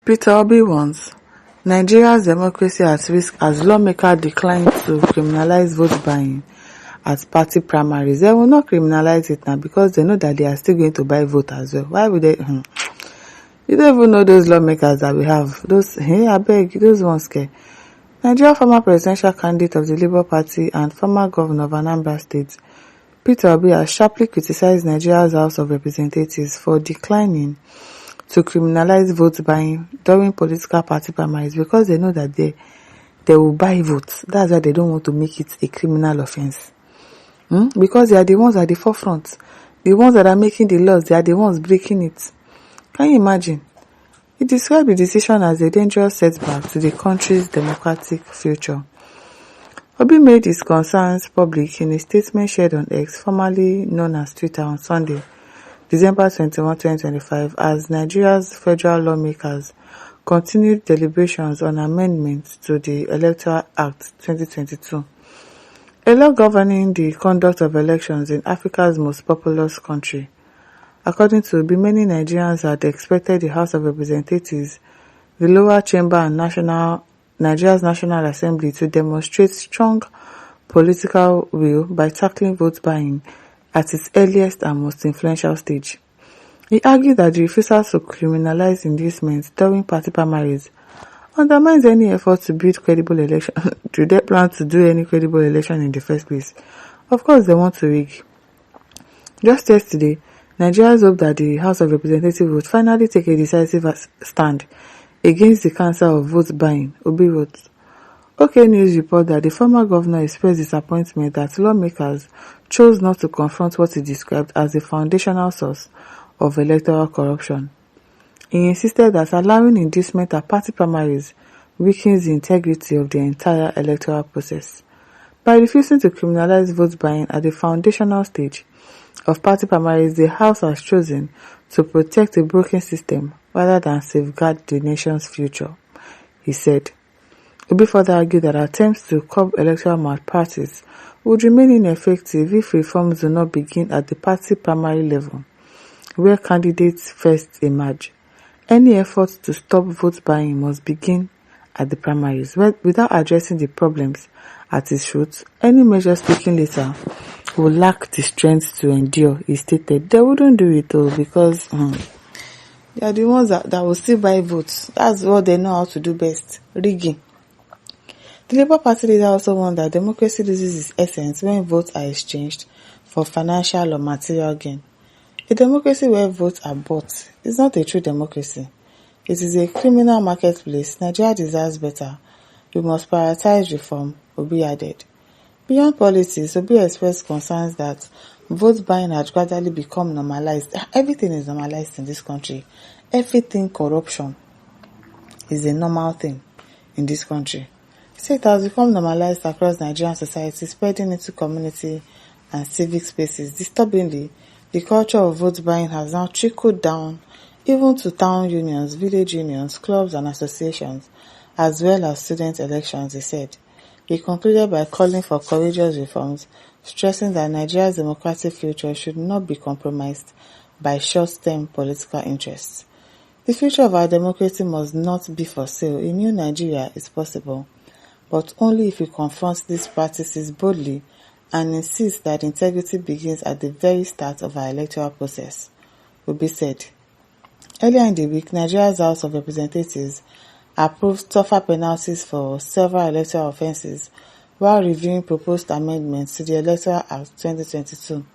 Peter Obi warns, Nigeria's democracy at risk as lawmakers decline to criminalize vote buying at party primaries. They will not criminalize it now because they know that they are still going to buy vote as well. Why would they? You don't even know those lawmakers that we have. Those, I beg, those ones care. Nigeria former presidential candidate of the Labour Party and former governor of Anambra State, Peter Obi, has sharply criticized Nigeria's House of Representatives for declining to criminalize vote buying during political party primaries because they know that they will buy votes. That's why they don't want to make it a criminal offense. Because they are the ones at the forefront. The ones that are making the laws, they are the ones breaking it. Can you imagine? He described the decision as a dangerous setback to the country's democratic future. Obi made his concerns public in a statement shared on X, formerly known as Twitter, on Sunday, December 21, 2025, as Nigeria's federal lawmakers continued deliberations on amendments to the Electoral Act 2022, a law governing the conduct of elections in Africa's most populous country. According to Obi, many Nigerians had expected the House of Representatives, the lower chamber and Nigeria's National Assembly to demonstrate strong political will by tackling vote buying at its earliest and most influential stage. He argued that the refusal to criminalize inducements during party primaries undermines any effort to build credible election. Do they plan to do any credible election in the first place? Of course they want to rig. Just yesterday, Nigerians hope that the House of Representatives would finally take a decisive stand against the cancer of vote buying, Obi wrote. OK News report that the former governor expressed disappointment that lawmakers chose not to confront what he described as the foundational source of electoral corruption. He insisted that allowing inducement at party primaries weakens the integrity of the entire electoral process. By refusing to criminalize vote buying at the foundational stage of party primaries, the House has chosen to protect a broken system rather than safeguard the nation's future, he said. Obi further argued that attempts to curb electoral malpractice would remain ineffective if reforms do not begin at the party primary level, where candidates first emerge. Any effort to stop vote buying must begin at the primaries. Without addressing the problems at its roots, any measures taken later will lack the strength to endure, he stated. They wouldn't do it though because they are the ones that will still buy votes. That's what they know how to do best, rigging. The Labour Party leader also warned that democracy loses its essence when votes are exchanged for financial or material gain. A democracy where votes are bought is not a true democracy. It is a criminal marketplace. Nigeria deserves better. We must prioritize reform, Obi added. Beyond politics, Obi expressed concerns that vote buying has gradually become normalized. Everything is normalized in this country. Everything corruption is a normal thing in this country. So it has become normalized across Nigerian society, spreading into community and civic spaces. Disturbingly, the culture of vote buying has now trickled down even to town unions, village unions, clubs and associations, as well as student elections, he said. He concluded by calling for courageous reforms, stressing that Nigeria's democratic future should not be compromised by short-term political interests. The future of our democracy must not be for sale. A new Nigeria is possible, but only if we confront these practices boldly and insist that integrity begins at the very start of our electoral process, Obi said. Earlier in the week, Nigeria's House of Representatives approved tougher penalties for several electoral offences while reviewing proposed amendments to the Electoral Act 2022.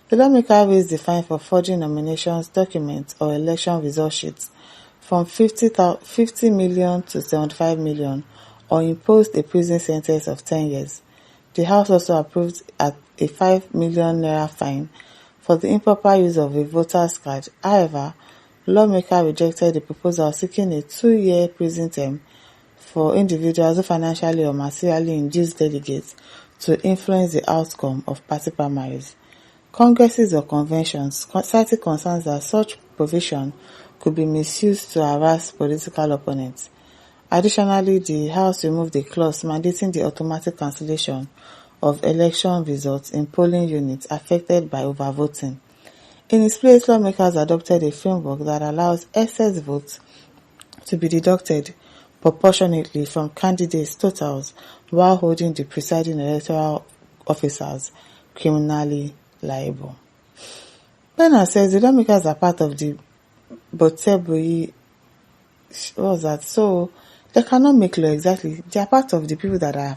The lawmaker raised the fine for forging nominations documents or election result sheets from 50 million to 75 million or imposed a prison sentence of 10 years. The House also approved a 5 million naira fine for the improper use of a voter's card. However, lawmaker rejected the proposal seeking a 2-year prison term for individuals who financially or materially induce delegates to influence the outcome of party primaries, congresses or conventions, citing concerns that such provision could be misused to harass political opponents. Additionally, the House removed a clause mandating the automatic cancellation of election results in polling units affected by overvoting. In its place, lawmakers adopted a framework that allows excess votes to be deducted proportionately from candidates' totals while holding the presiding electoral officers criminally liable. Nass says the lawmakers are part of the Botebui, what was that? So they cannot make law exactly. They are part of the people that are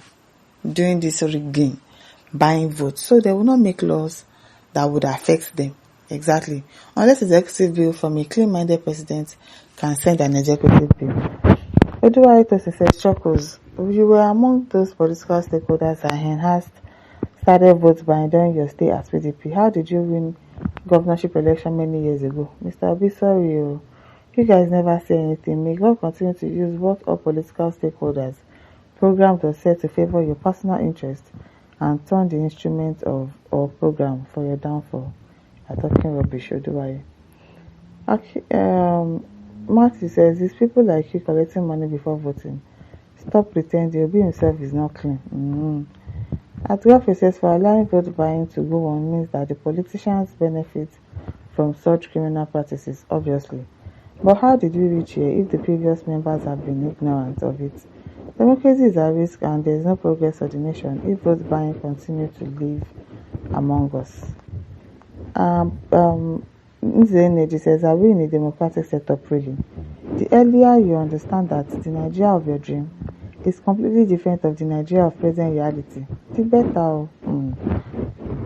doing this rigging, buying votes. So they will not make laws that would affect them. Exactly. Unless the executive bill from a clean-minded president can send an executive bill. Oduwari Tosin says, Chocos, you were among those political stakeholders that enhanced started vote buying during your stay at PDP. How did you win governorship election many years ago? Mr. Obi, sorry, you guys never say anything. May God continue to use what all political stakeholders programs were set to favor your personal interest and turn the instrument of or program for your downfall. I'm talking rubbish, Oduwari. Matthew says, these people like you collecting money before voting. Stop pretending. Obi himself is not clean. Atgafe says, for allowing vote buying to go on means that the politicians benefit from such criminal practices, obviously. But how did we reach here if the previous members have been ignorant of it? Democracy is at risk and there is no progress for the nation if vote buying continues to live among us. Nzeneji says, are we in a democratic setup really? The earlier you understand that the Nigeria of your dream is completely different of the Nigeria of present reality, the better.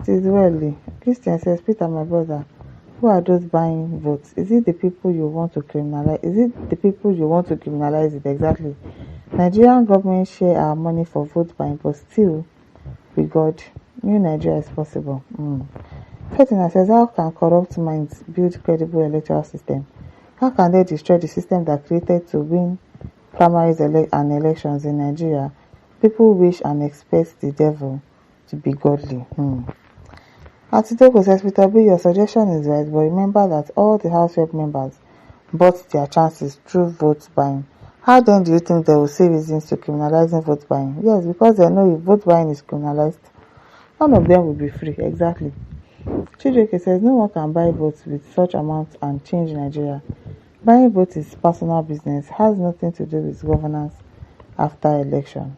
It is well. Christian says, Peter, my brother, who are those buying votes? Is it the people you want to criminalize? Is it the people you want to criminalize it? Exactly. Nigerian government share our money for vote buying, but still, with God, new Nigeria is possible. Fatina says, how can corrupt minds build credible electoral system? How can they destroy the system that created to win primaries and elections in Nigeria? People wish and expect the devil to be godly. Atidoko says, Peter B, your suggestion is right, but remember that all the House Rep members bought their chances through vote buying. How then do you think they will see reasons to criminalizing vote buying? Yes, because they know if vote buying is criminalized, none of them will be free. Exactly. Chijioke says, no one can buy votes with such amounts and change Nigeria. Buying votes is personal business, has nothing to do with governance after election.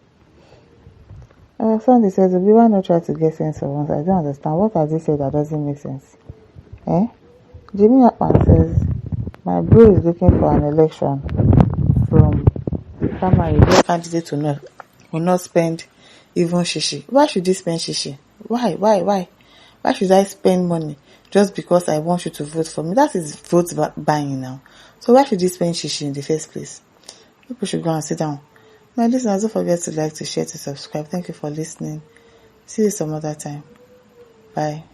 Sunday says, Obi, why not try to get sense for once? I don't understand. What has he said that doesn't make sense? Jimmy Akpan says, my bro is looking for an election from the primary where candidates will not spend even shishi. Why should they spend shishi? Why? Why should I spend money just because I want you to vote for me? That is vote buying now. So why should you spend shishi in the first place? People should go and sit down. My listeners, don't forget to like, to share, to subscribe. Thank you for listening. See you some other time. Bye.